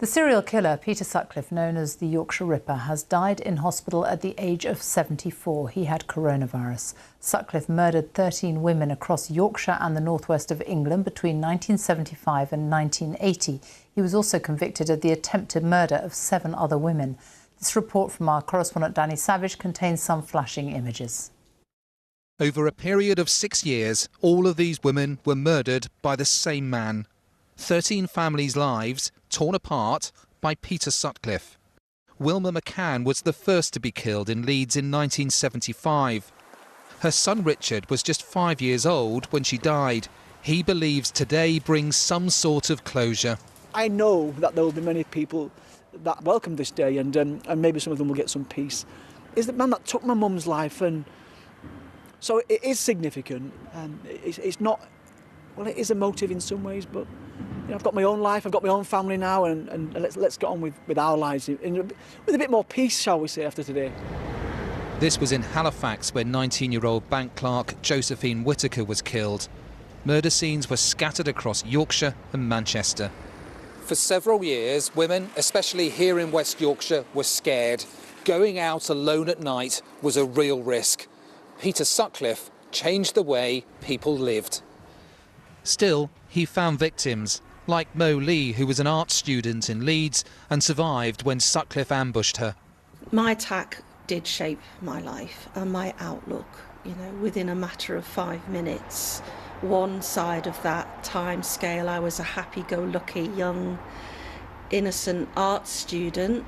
The serial killer, Peter Sutcliffe, known as the Yorkshire Ripper, has died in hospital at the age of 74. He had coronavirus. Sutcliffe murdered 13 women across Yorkshire and the northwest of England between 1975 and 1980. He was also convicted of the attempted murder of 7 other women. This report from our correspondent Danny Savage contains some flashing images. Over a period of 6 years, all of these women were murdered by the same man. 13 families' lives torn apart by Peter Sutcliffe. Wilma McCann was the first to be killed in Leeds in 1975. Her son Richard was just 5 years old when she died. He believes today brings some sort of closure. I know that there will be many people that welcome this day, and maybe some of them will get some peace. Is the man that took my mum's life, and so it is significant. It's not, well, it is emotive in some ways, but you know, I've got my own life, I've got my own family now, and let's get on with our lives with a bit more peace, shall we say, after today. This was in Halifax, where 19-year-old bank clerk Josephine Whittaker was killed. Murder scenes were scattered across Yorkshire and Manchester. For several years, women, especially here in West Yorkshire, were scared. Going out alone at night was a real risk. Peter Sutcliffe changed the way people lived. Still, he found victims, like Mo Lee, who was an art student in Leeds and survived when Sutcliffe ambushed her. My attack did shape my life and my outlook. You know, within a matter of 5 minutes, one side of that time scale, I was a happy-go-lucky, young, innocent art student,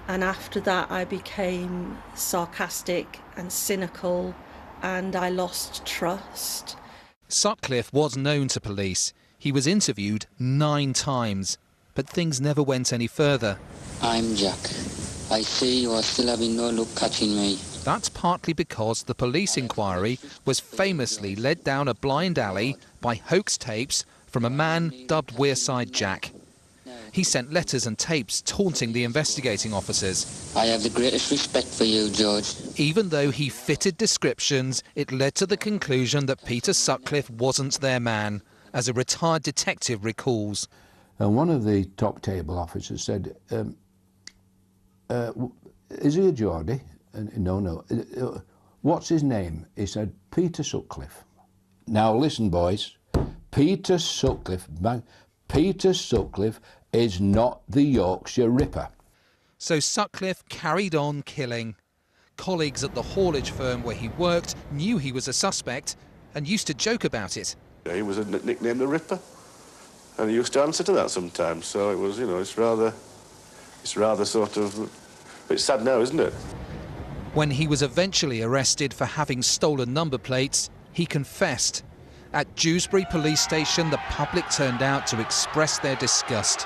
and after that I became sarcastic and cynical, and I lost trust. Sutcliffe was known to police. He was interviewed 9 times, but things never went any further. I'm Jack. I see you are still having no luck catching me. That's partly because the police inquiry was famously led down a blind alley by hoax tapes from a man dubbed Wearside Jack. He sent letters and tapes taunting the investigating officers. I have the greatest respect for you, George. Even though he fitted descriptions, it led to the conclusion that Peter Sutcliffe wasn't their man, as a retired detective recalls. And one of the top table officers said, is he a Geordie? No. What's his name? He said, Peter Sutcliffe. Now listen, boys. Peter Sutcliffe is not the Yorkshire Ripper. So Sutcliffe carried on killing. Colleagues at the haulage firm where he worked knew he was a suspect and used to joke about it. He was nicknamed the Ripper, and he used to answer to that sometimes. So it was, you know, it's rather sort of, it's sad now, isn't it? When he was eventually arrested for having stolen number plates, he confessed. At Dewsbury Police Station, the public turned out to express their disgust.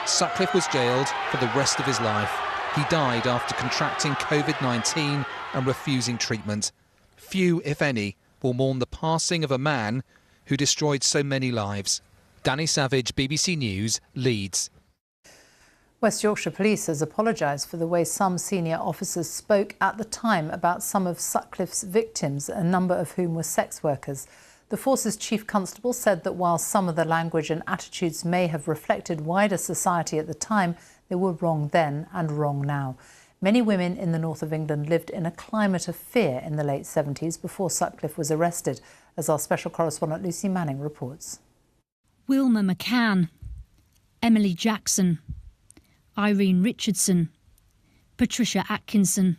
Sutcliffe was jailed for the rest of his life. He died after contracting COVID-19 and refusing treatment. Few, if any, will mourn the passing of a man who destroyed so many lives. Danny Savage, BBC News, Leeds. West Yorkshire Police has apologised for the way some senior officers spoke at the time about some of Sutcliffe's victims, a number of whom were sex workers. The force's chief constable said that while some of the language and attitudes may have reflected wider society at the time, they were wrong then and wrong now. Many women in the north of England lived in a climate of fear in the late 70s before Sutcliffe was arrested, as our special correspondent Lucy Manning reports. Wilma McCann, Emily Jackson, Irene Richardson, Patricia Atkinson,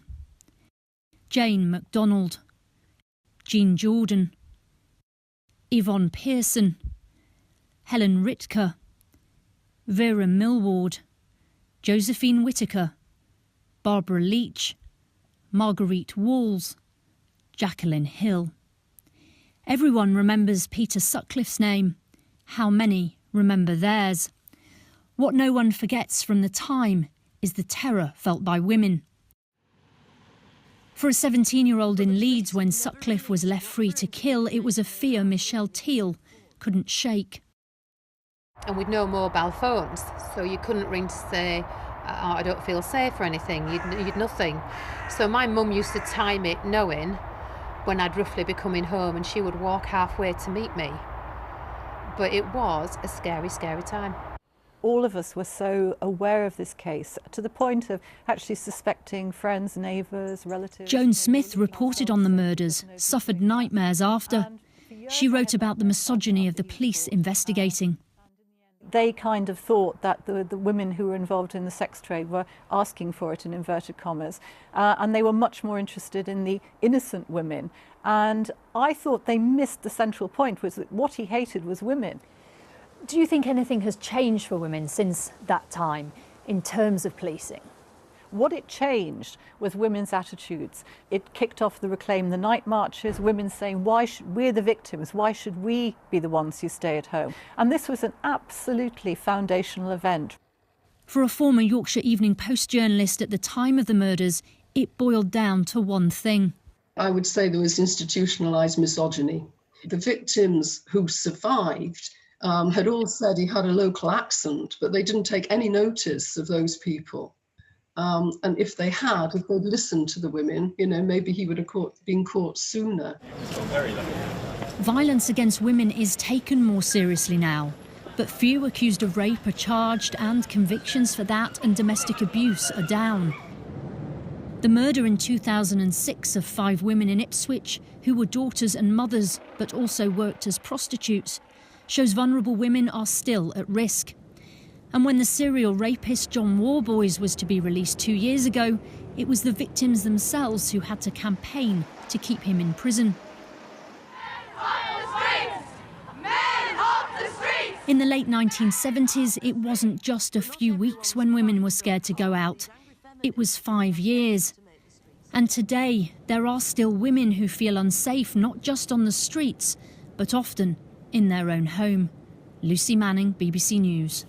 Jane MacDonald, Jean Jordan, Yvonne Pearson, Helen Ritker, Vera Millward, Josephine Whittaker, Barbara Leach, Marguerite Walls, Jacqueline Hill. Everyone remembers Peter Sutcliffe's name. How many remember theirs? What no one forgets from the time is the terror felt by women. For a 17-year-old in Leeds, when Sutcliffe was left free to kill, it was a fear Michelle Teal couldn't shake. And we'd no mobile phones, so you couldn't ring to say, oh, I don't feel safe or anything. You'd nothing. So my mum used to time it knowing when I'd roughly be coming home, and she would walk halfway to meet me. But it was a scary, scary time. all of us were so aware of this case, to the point of actually suspecting friends, neighbours, relatives. Joan Smith reported on the murders, suffered nightmares after. She wrote about the misogyny of the police investigating. They kind of thought that the women who were involved in the sex trade were asking for it, in inverted commas, and they were much more interested in the innocent women. And I thought they missed the central point, was that what he hated was women. Do you think anything has changed for women since that time in terms of policing? What it changed was women's attitudes. It kicked off the Reclaim the Night marches, women saying, we're the victims, why should we be the ones who stay at home? And this was an absolutely foundational event. For a former Yorkshire Evening Post journalist at the time of the murders, it boiled down to one thing. I would say there was institutionalised misogyny. The victims who survived had all said he had a local accent, but they didn't take any notice of those people. And if they'd listened to the women, maybe he would have been caught sooner. Violence against women is taken more seriously now, but few accused of rape are charged, and convictions for that and domestic abuse are down. The murder in 2006 of 5 women in Ipswich, who were daughters and mothers, but also worked as prostitutes, shows vulnerable women are still at risk. And when the serial rapist John Warboys was to be released 2 years ago, it was the victims themselves who had to campaign to keep him in prison. In the late 1970s, it wasn't just a few weeks when women were scared to go out. It was 5 years. And today, there are still women who feel unsafe, not just on the streets, but often in their own home. Lucy Manning, BBC News.